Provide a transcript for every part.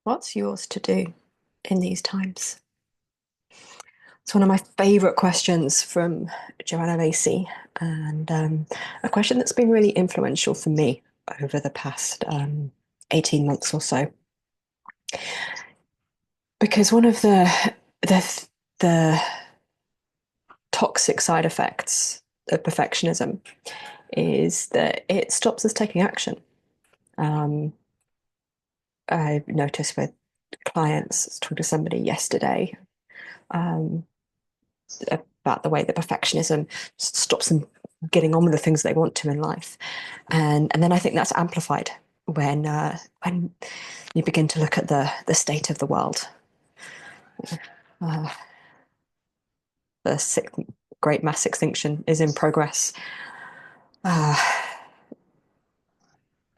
What's yours to do in these times? It's one of my favorite questions from Joanna Macy, and a question that's been really influential for me over the past 18 months or so. Because one of the toxic side effects of perfectionism is that it stops us taking action. Um, I noticed with clients, I was talking to somebody yesterday, um, about the way that perfectionism stops them getting on with the things they want to in life, and then I think that's amplified when you begin to look at the state of the world. Uh, the great mass extinction is in progress. Uh,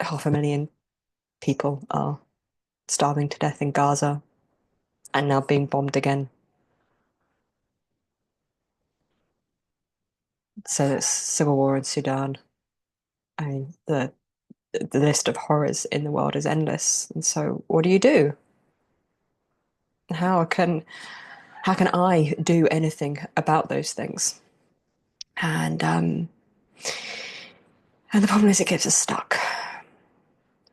500,000 people are starving to death in Gaza and now being bombed again. So it's civil war in Sudan. I mean, the list of horrors in the world is endless. And so, what do you do? How can how can I do anything about those things? And um, and the problem is, it gets us stuck.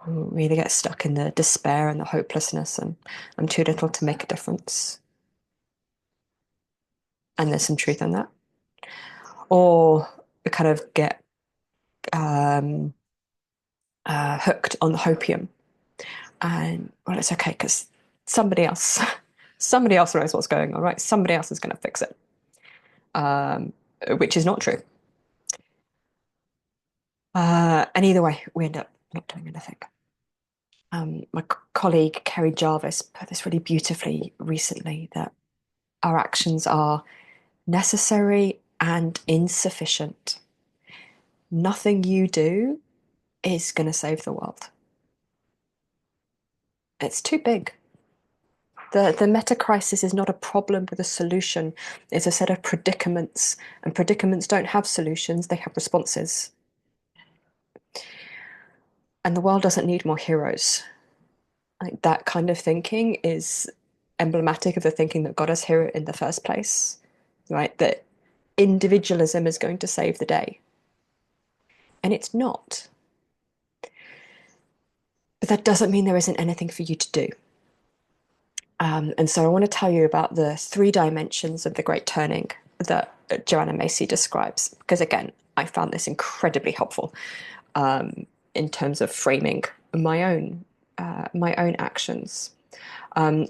We either get stuck in the despair and the hopelessness, and I'm too little to make a difference. And there's some truth in that. Or we kind of get um, hooked on the hopium, and well, it's okay because somebody else, somebody else knows what's going on, right? Somebody else is going to fix it, um, which is not true. And either way, we end up not doing anything. My colleague Keri Jarvis put this really beautifully recently, that our actions are necessary and insufficient. Nothing you do is going to save the world. It's too big. The metacrisis is not a problem with a solution. It's a set of predicaments, and predicaments don't have solutions, they have responses. And the world doesn't need more heroes. Like, that kind of thinking is emblematic of the thinking that got us here in the first place, right? That individualism is going to save the day. And it's not. But that doesn't mean there isn't anything for you to do. And so I want to tell you about the three dimensions of the Great Turning that Joanna Macy describes, because again, I found this incredibly helpful in terms of framing my own actions.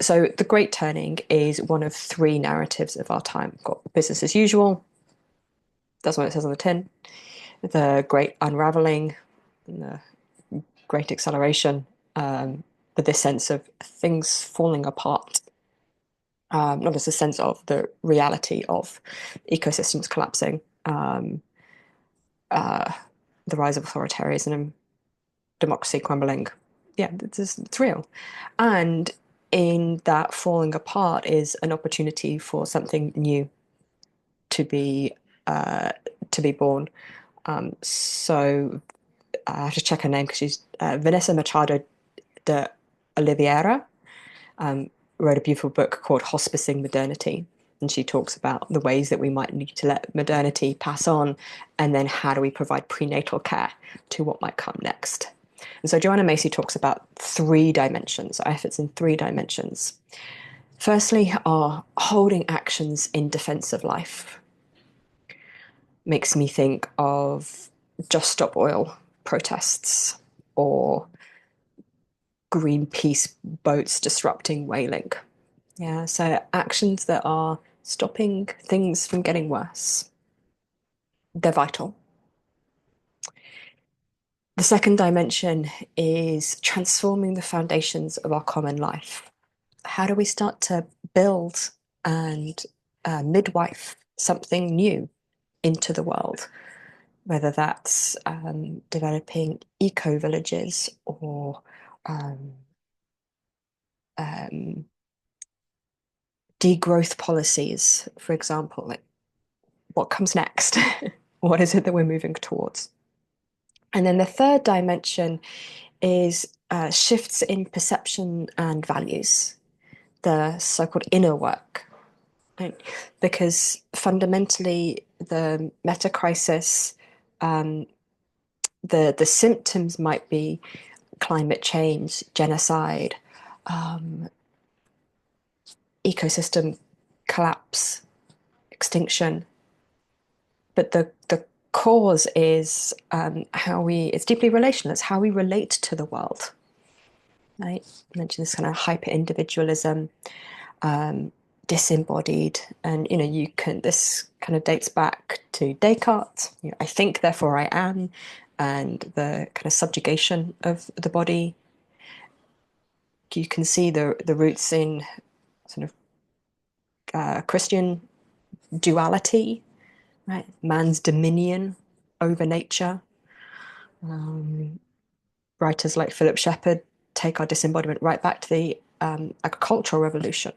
So the Great Turning is one of three narratives of our time. We've got business as usual. That's what it says on the tin. The Great Unraveling, and the Great Acceleration, with this sense of things falling apart, not as a sense of the reality of ecosystems collapsing, uh, the rise of authoritarianism, democracy crumbling. Yeah, it's real. And in that falling apart is an opportunity for something new to be uh, to be born. So I have to check her name because she's Vanessa Machado de Oliveira. Um, wrote a beautiful book called Hospicing Modernity. And she talks about the ways that we might need to let modernity pass on, and then how do we provide prenatal care to what might come next. And so Joanna Macy talks about three dimensions, our efforts in three dimensions. Firstly, are holding actions in defense of life. Makes me think of Just Stop Oil protests, or Greenpeace boats disrupting whaling. Yeah, so actions that are stopping things from getting worse. They're vital. The second dimension is transforming the foundations of our common life. How do we start to build and midwife something new into the world? Whether that's developing eco villages, or um, um, degrowth policies, for example. Like, what comes next? What is it that we're moving towards? And then the third dimension is shifts in perception and values, the so-called inner work. Right? Because fundamentally, the metacrisis, um, the symptoms might be climate change, genocide, um, ecosystem collapse, extinction. But the cause is how we, it's deeply relational, it's how we relate to the world. Right? I mentioned this kind of hyper individualism, disembodied, and you can, this kind of dates back to Descartes. I think, therefore I am, and the kind of subjugation of the body. You can see the roots in sort of Christian duality, right? Man's dominion over nature. Um, Writers like Philip Shepherd take our disembodiment right back to the agricultural revolution.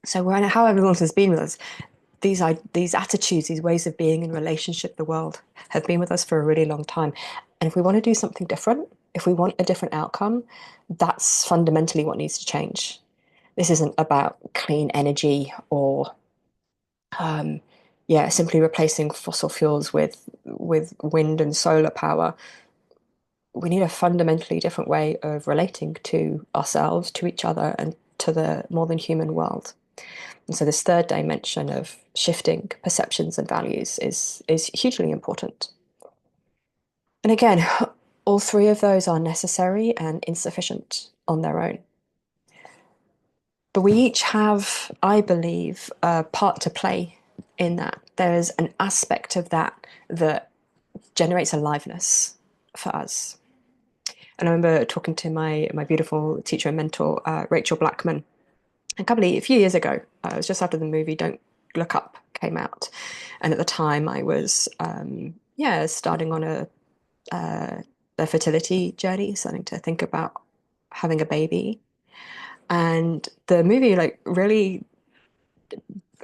So how everyone has been with us, these attitudes, these ways of being in relationship, the world, have been with us for a really long time. And if we want to do something different, if we want a different outcome, that's fundamentally what needs to change. This isn't about clean energy or simply replacing fossil fuels with wind and solar power. We need a fundamentally different way of relating to ourselves, to each other, and to the more than human world. And so this third dimension of shifting perceptions and values is hugely important. And again, all three of those are necessary and insufficient on their own. But we each have, I believe, a part to play in that. There's an aspect of that that generates aliveness for us. And I remember talking to my beautiful teacher and mentor, Rachel Blackman, a few years ago. It was just after the movie Don't Look Up came out, and at the time I was starting on a fertility journey, starting to think about having a baby, and the movie like really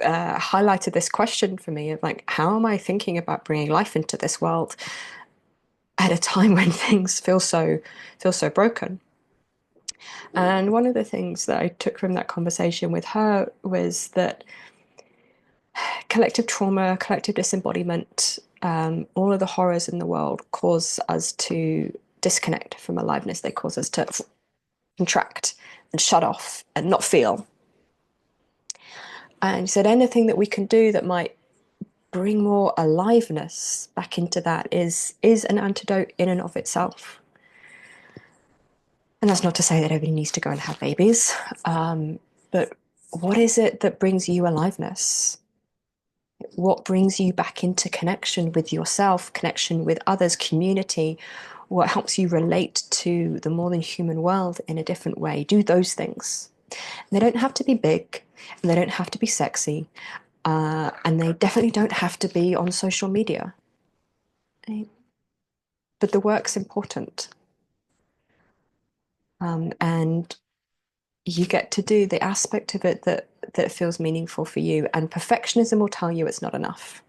highlighted this question for me of like, how am I thinking about bringing life into this world at a time when things feel so broken? And one of the things that I took from that conversation with her was that collective trauma, collective disembodiment, all of the horrors in the world cause us to disconnect from aliveness. They cause us to contract and shut off and not feel. And she said anything that we can do that might bring more aliveness back into that is an antidote in and of itself. And that's not to say that everybody needs to go and have babies, but what is it that brings you aliveness? What brings you back into connection with yourself, connection with others, community? What helps you relate to the more than human world in a different way? Do those things. And they don't have to be big, and they don't have to be sexy, and they definitely don't have to be on social media. But the work's important. And you get to do the aspect of it that feels meaningful for you. And perfectionism will tell you it's not enough.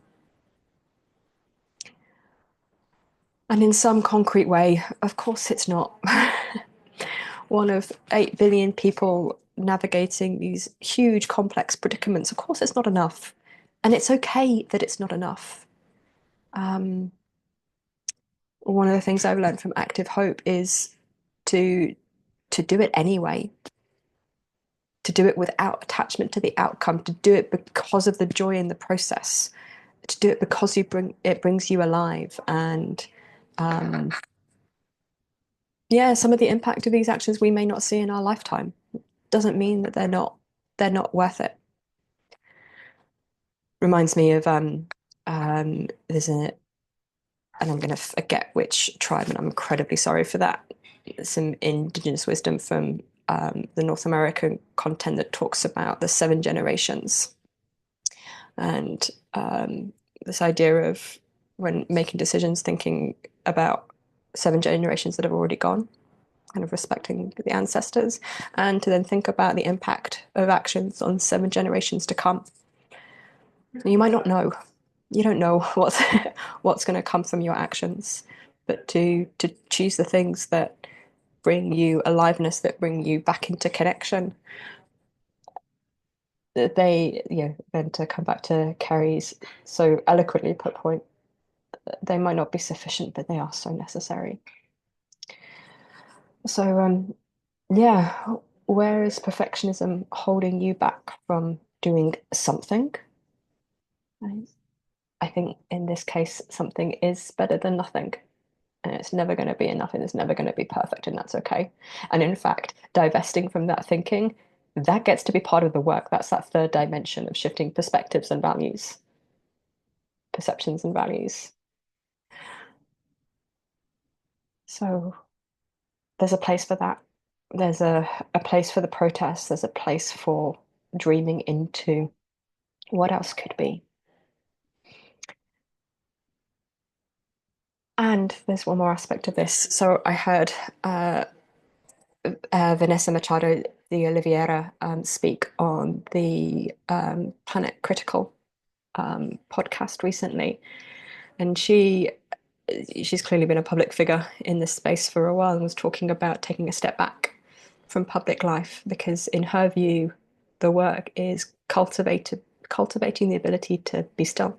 And in some concrete way, of course it's not. One of 8 billion people navigating these huge complex predicaments, of course it's not enough. And it's okay that it's not enough. One of the things I've learned from Active Hope is to do it anyway, to do it without attachment to the outcome, to do it because of the joy in the process, to do it because it brings you alive. And some of the impact of these actions we may not see in our lifetime. Doesn't mean that they're not worth it. Reminds me of there's and I'm going to forget which tribe, and I'm incredibly sorry for that. Some indigenous wisdom from the North American content that talks about the 7 generations, and this idea of when making decisions, thinking about 7 generations that have already gone, kind of respecting the ancestors, and to then think about the impact of actions on 7 generations to come. You might not know. You don't know what's going to come from your actions, but to choose the things that bring you aliveness, that bring you back into connection. They, then to come back to Keri's so eloquently put point, they might not be sufficient, but they are so necessary. So, yeah, where is perfectionism holding you back from doing something? I think in this case, something is better than nothing. And it's never going to be enough and it's never going to be perfect, and that's okay. And in fact, divesting from that thinking, that gets to be part of the work. That's that third dimension of shifting perspectives and values, perceptions and values. So there's a place for that. There's a place for the protest. There's a place for dreaming into what else could be. And there's one more aspect of this. So I heard Vanessa Machado de Oliveira speak on the Planet Critical podcast recently, and she's clearly been a public figure in this space for a while and was talking about taking a step back from public life because, in her view, the work is cultivating the ability to be still,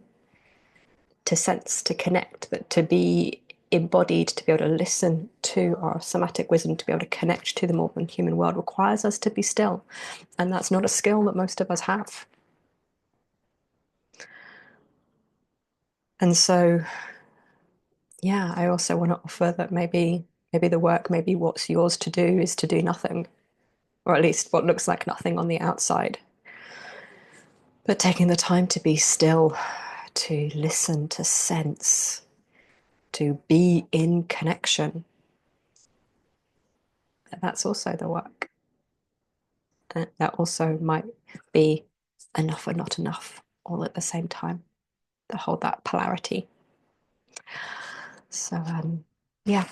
to sense, to connect, to be embodied, to be able to listen to our somatic wisdom, to be able to connect to the more than human world requires us to be still. And that's not a skill that most of us have. And so, yeah, I also want to offer that maybe the work, maybe what's yours to do is to do nothing, or at least what looks like nothing on the outside. But taking the time to be still, to listen, to sense, to be in connection, that's also the work. That also might be enough or not enough all at the same time, to hold that polarity. So, yeah,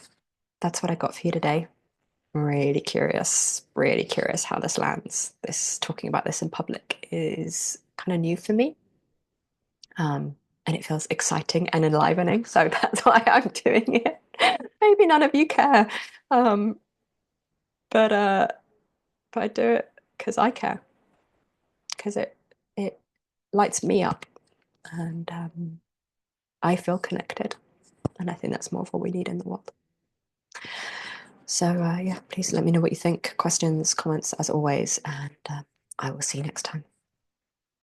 that's what I got for you today. Really curious how this lands. This talking about this in public is kind of new for me. And it feels exciting and enlivening. So that's why I'm doing it. Maybe none of you care. Um, but but I do it because I care. Because it lights me up and I feel connected. And I think that's more of what we need in the world. So yeah, please let me know what you think. Questions, comments, as always, and I will see you next time.